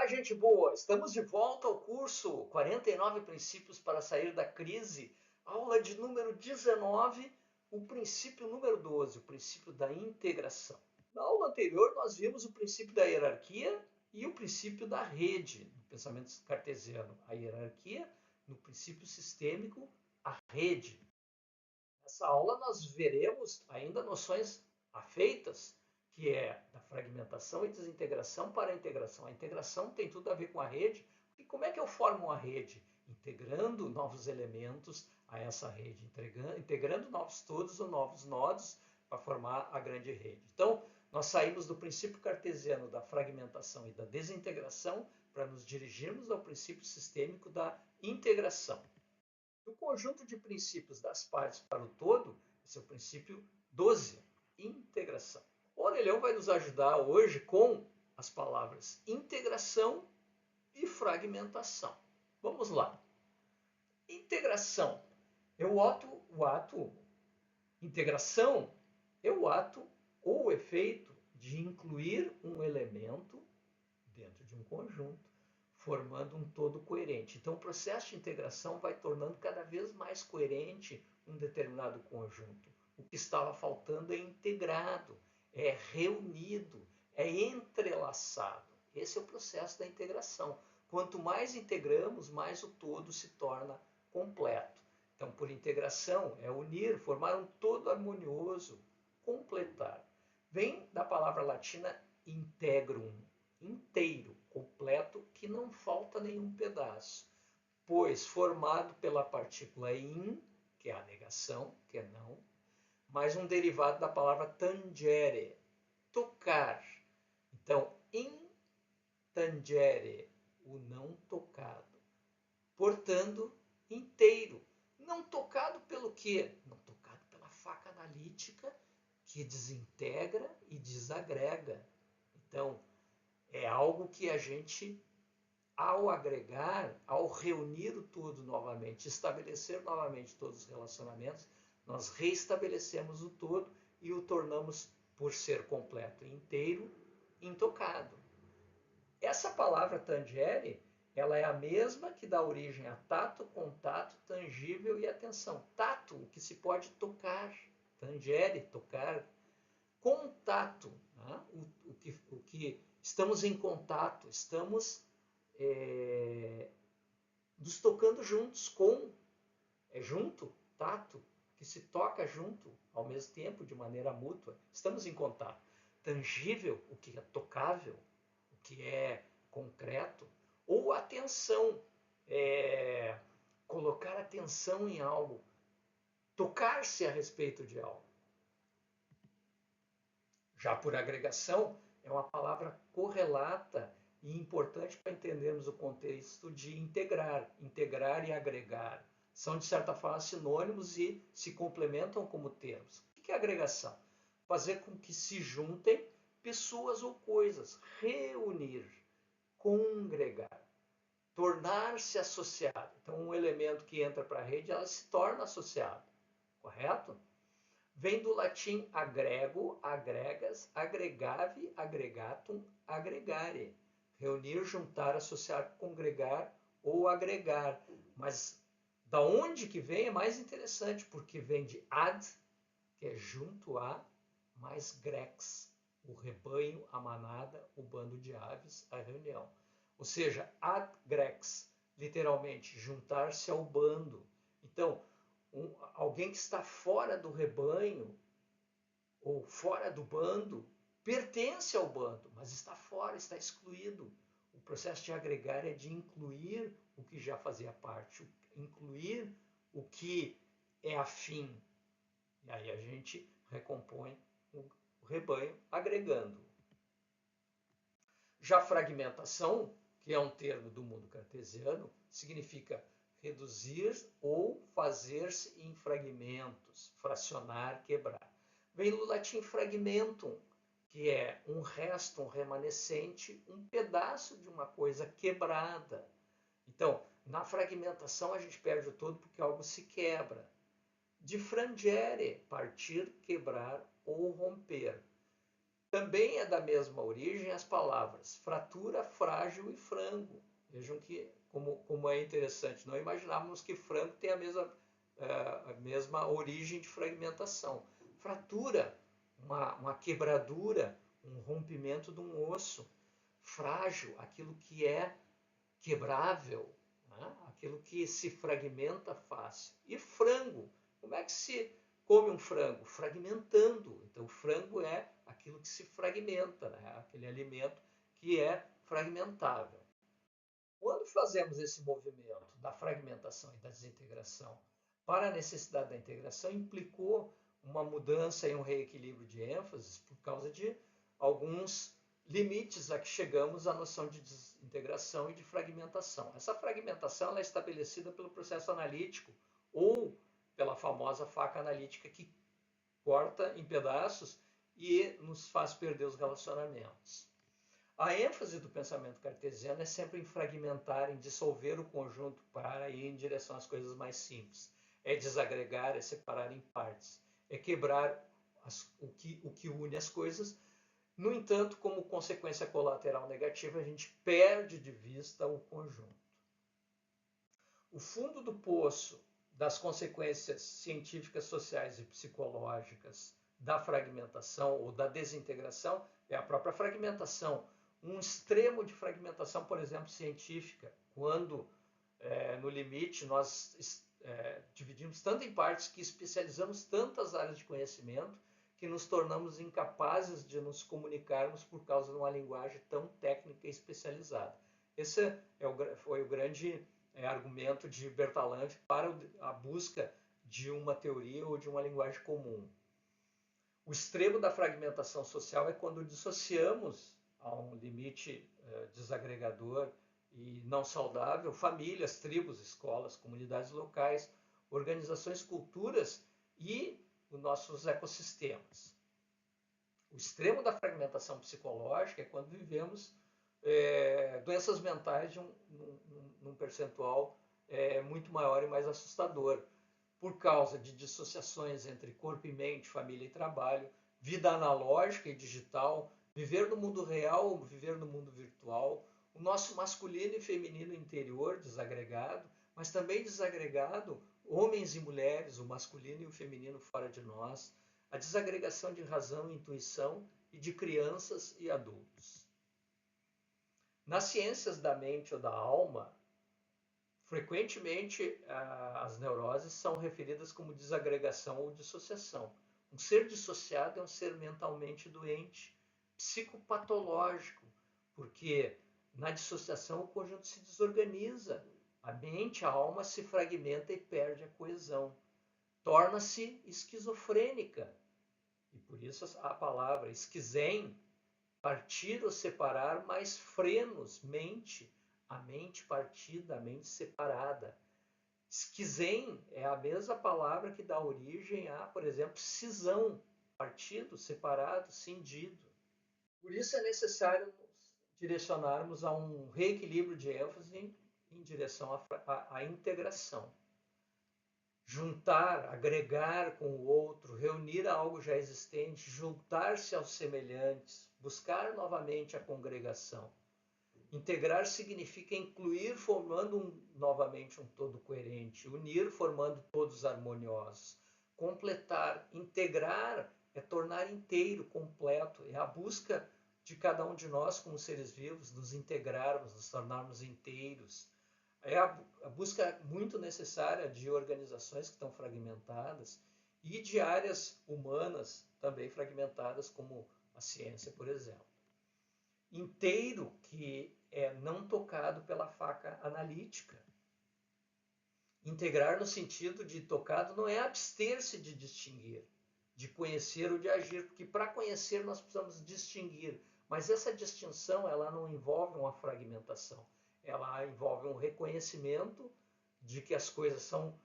gente boa! Estamos de volta ao curso 49 Princípios para Sair da Crise, aula de número 19, o princípio número 12, o princípio da integração. Na aula anterior, nós vimos o princípio da hierarquia e o princípio da rede, no pensamento cartesiano. A hierarquia, no princípio sistêmico, a rede. Nessa aula, nós veremos ainda noções afeitas, que é da fragmentação e desintegração para a integração. A integração tem tudo a ver com a rede. E como é que eu formo uma rede? Integrando novos elementos a essa rede, integrando novos todos ou novos nodos para formar a grande rede. Então, nós saímos do princípio cartesiano da fragmentação e da desintegração para nos dirigirmos ao princípio sistêmico da integração. O conjunto de princípios das partes para o todo, esse é o princípio 12, integração. O Aurelião vai nos ajudar hoje com as palavras integração e fragmentação. Vamos lá. Integração é o ato, integração é o ato ou o efeito de incluir um elemento dentro de um conjunto, formando um todo coerente. Então, o processo de integração vai tornando cada vez mais coerente um determinado conjunto. O que estava faltando é integrado, é reunido, é entrelaçado. Esse é o processo da integração. Quanto mais integramos, mais o todo se torna completo. Então, por integração, é unir, formar um todo harmonioso, completar. Vem da palavra latina integrum, inteiro, completo, que não falta nenhum pedaço. Pois formado pela partícula in, que é a negação, que é não, mais um derivado da palavra tangere, tocar. Então, intangere, o não tocado. Portanto, inteiro. Não tocado pelo quê? Não tocado pela faca analítica que desintegra e desagrega. Então, é algo que a gente, ao agregar, ao reunir o todo novamente, estabelecer novamente todos os relacionamentos, nós reestabelecemos o todo e o tornamos, por ser completo e inteiro, intocado. Essa palavra tangere, ela é a mesma que dá origem a tato, contato, tangível e atenção. Tato, o que se pode tocar. Tangere, tocar. Contato, né? o que estamos em contato, estamos nos tocando juntos, junto, tato, que se toca junto, ao mesmo tempo, de maneira mútua, estamos em contato. Tangível, o que é tocável, o que é concreto, ou atenção, colocar atenção em algo, tocar-se a respeito de algo. Já por agregação, é uma palavra correlata e importante para entendermos o contexto de integrar e agregar. São, de certa forma, sinônimos e se complementam como termos. O que é agregação? Fazer com que se juntem pessoas ou coisas, reunir, congregar, tornar-se associado. Então, um elemento que entra para a rede, ela se torna associado, correto? Vem do latim agrego, agregas, agregavi, agregatum, agregare. Reunir, juntar, associar, congregar ou agregar. Mas da onde que vem é mais interessante, porque vem de ad, que é junto a, mais grex, o rebanho, a manada, o bando de aves, a reunião. Ou seja, ad grex, literalmente, juntar-se ao bando. Então, alguém que está fora do rebanho ou fora do bando pertence ao bando, mas está fora, está excluído. O processo de agregar é de incluir o que já fazia parte, incluir o que é afim. E aí a gente recompõe o rebanho agregando. Já fragmentação, que é um termo do mundo cartesiano, significa reduzir ou fazer-se em fragmentos, fracionar, quebrar. Vem do latim fragmentum, que é um resto, um remanescente, um pedaço de uma coisa quebrada. Então, na fragmentação a gente perde o todo porque algo se quebra. De frangere, partir, quebrar ou romper. Também é da mesma origem as palavras fratura, frágil e frango. Vejam que como é interessante. Não imaginávamos que frango tem a mesma origem de fragmentação. Fratura, uma quebradura, um rompimento de um osso. Frágil, aquilo que é quebrável, né? Aquilo que se fragmenta fácil. E frango, como é que se come um frango? Fragmentando. Então, o frango é aquilo que se fragmenta, né? Aquele alimento que é fragmentável. Quando fazemos esse movimento da fragmentação e da desintegração para a necessidade da integração, implicou uma mudança e um reequilíbrio de ênfases por causa de alguns limites a que chegamos à noção de desintegração e de fragmentação. Essa fragmentação ela é estabelecida pelo processo analítico ou pela famosa faca analítica que corta em pedaços e nos faz perder os relacionamentos. A ênfase do pensamento cartesiano é sempre em fragmentar, em dissolver o conjunto para ir em direção às coisas mais simples. É desagregar, é separar em partes, é quebrar o que une as coisas. No entanto, como consequência colateral negativa, a gente perde de vista o conjunto. O fundo do poço das consequências científicas, sociais e psicológicas da fragmentação ou da desintegração é a própria fragmentação. Um extremo de fragmentação, por exemplo, científica, quando no limite nós dividimos tanto em partes que especializamos tantas áreas de conhecimento que nos tornamos incapazes de nos comunicarmos por causa de uma linguagem tão técnica e especializada. Esse foi o grande argumento de Bertalanffy para a busca de uma teoria ou de uma linguagem comum. O extremo da fragmentação social é quando dissociamos a um limite desagregador e não saudável famílias, tribos, escolas, comunidades locais, organizações, culturas e os nossos ecossistemas. O extremo da fragmentação psicológica é quando vivemos doenças mentais num percentual muito maior e mais assustador, por causa de dissociações entre corpo e mente, família e trabalho, vida analógica e digital, viver no mundo real ou viver no mundo virtual, o nosso masculino e feminino interior desagregado, mas também desagregado homens e mulheres, o masculino e o feminino fora de nós, a desagregação de razão e intuição e de crianças e adultos. Nas ciências da mente ou da alma, frequentemente as neuroses são referidas como desagregação ou dissociação. Um ser dissociado é um ser mentalmente doente, psicopatológico, porque na dissociação o conjunto se desorganiza, a mente, a alma se fragmenta e perde a coesão. Torna-se esquizofrênica. E por isso a palavra esquizen, partir ou separar, mais frenos, mente, a mente partida, a mente separada. Esquizen é a mesma palavra que dá origem a, por exemplo, cisão, partido, separado, cindido. Por isso é necessário direcionarmos a um reequilíbrio de ênfase em direção à integração. Juntar, agregar com o outro, reunir a algo já existente, juntar-se aos semelhantes, buscar novamente a congregação. Integrar significa incluir, formando novamente um todo coerente, unir, formando todos harmoniosos. Completar, integrar é tornar inteiro, completo, é a busca de cada um de nós como seres vivos, nos integrarmos, nos tornarmos inteiros. É a busca muito necessária de organizações que estão fragmentadas e de áreas humanas também fragmentadas, como a ciência, por exemplo. Inteiro que é não tocado pela faca analítica. Integrar no sentido de tocado não é abster-se de distinguir, de conhecer ou de agir, porque para conhecer nós precisamos distinguir, mas essa distinção ela não envolve uma fragmentação, ela envolve um reconhecimento de que as coisas são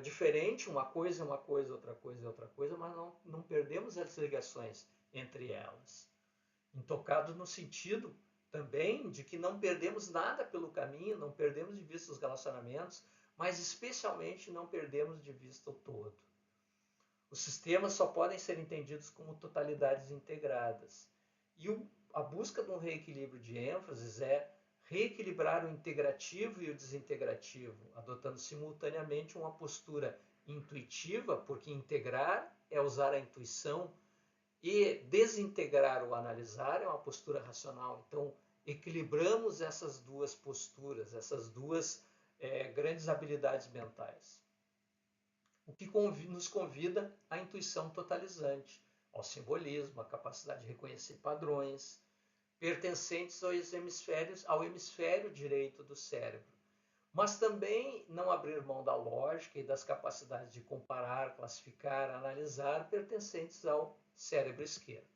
diferentes, uma coisa é uma coisa, outra coisa é outra coisa, mas não perdemos as ligações entre elas. Intocado no sentido também de que não perdemos nada pelo caminho, não perdemos de vista os relacionamentos, mas especialmente não perdemos de vista o todo. Os sistemas só podem ser entendidos como totalidades integradas. E a busca de um reequilíbrio de ênfases é reequilibrar o integrativo e o desintegrativo, adotando simultaneamente uma postura intuitiva, porque integrar é usar a intuição, e desintegrar ou analisar é uma postura racional. Então, equilibramos essas duas posturas, essas duas grandes habilidades mentais. O que nos convida à intuição totalizante, ao simbolismo, à capacidade de reconhecer padrões, pertencentes ao hemisfério direito do cérebro. Mas também não abrir mão da lógica e das capacidades de comparar, classificar, analisar, pertencentes ao cérebro esquerdo.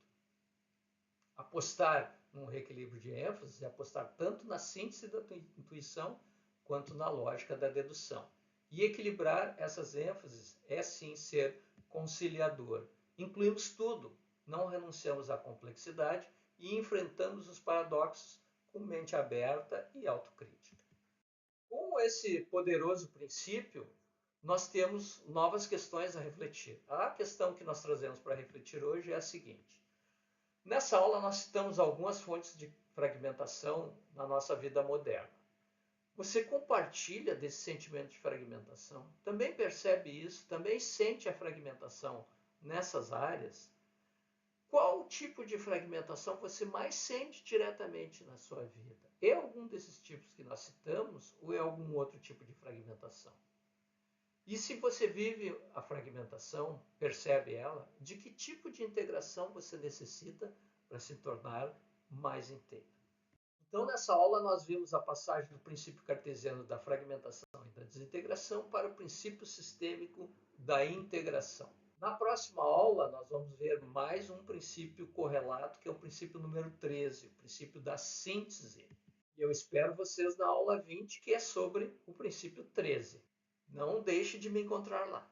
Apostar num reequilíbrio de ênfase é apostar tanto na síntese da intuição quanto na lógica da dedução. E equilibrar essas ênfases é sim ser conciliador. Incluímos tudo, não renunciamos à complexidade e enfrentamos os paradoxos com mente aberta e autocrítica. Com esse poderoso princípio, nós temos novas questões a refletir. A questão que nós trazemos para refletir hoje é a seguinte. Nessa aula nós citamos algumas fontes de fragmentação na nossa vida moderna. Você compartilha desse sentimento de fragmentação? Também percebe isso? Também sente a fragmentação nessas áreas? Qual tipo de fragmentação você mais sente diretamente na sua vida? É algum desses tipos que nós citamos ou é algum outro tipo de fragmentação? E se você vive a fragmentação, percebe ela, de que tipo de integração você necessita para se tornar mais inteiro? Então, nessa aula, nós vimos a passagem do princípio cartesiano da fragmentação e da desintegração para o princípio sistêmico da integração. Na próxima aula, nós vamos ver mais um princípio correlato, que é o princípio número 13, o princípio da síntese. E eu espero vocês na aula 20, que é sobre o princípio 13. Não deixe de me encontrar lá.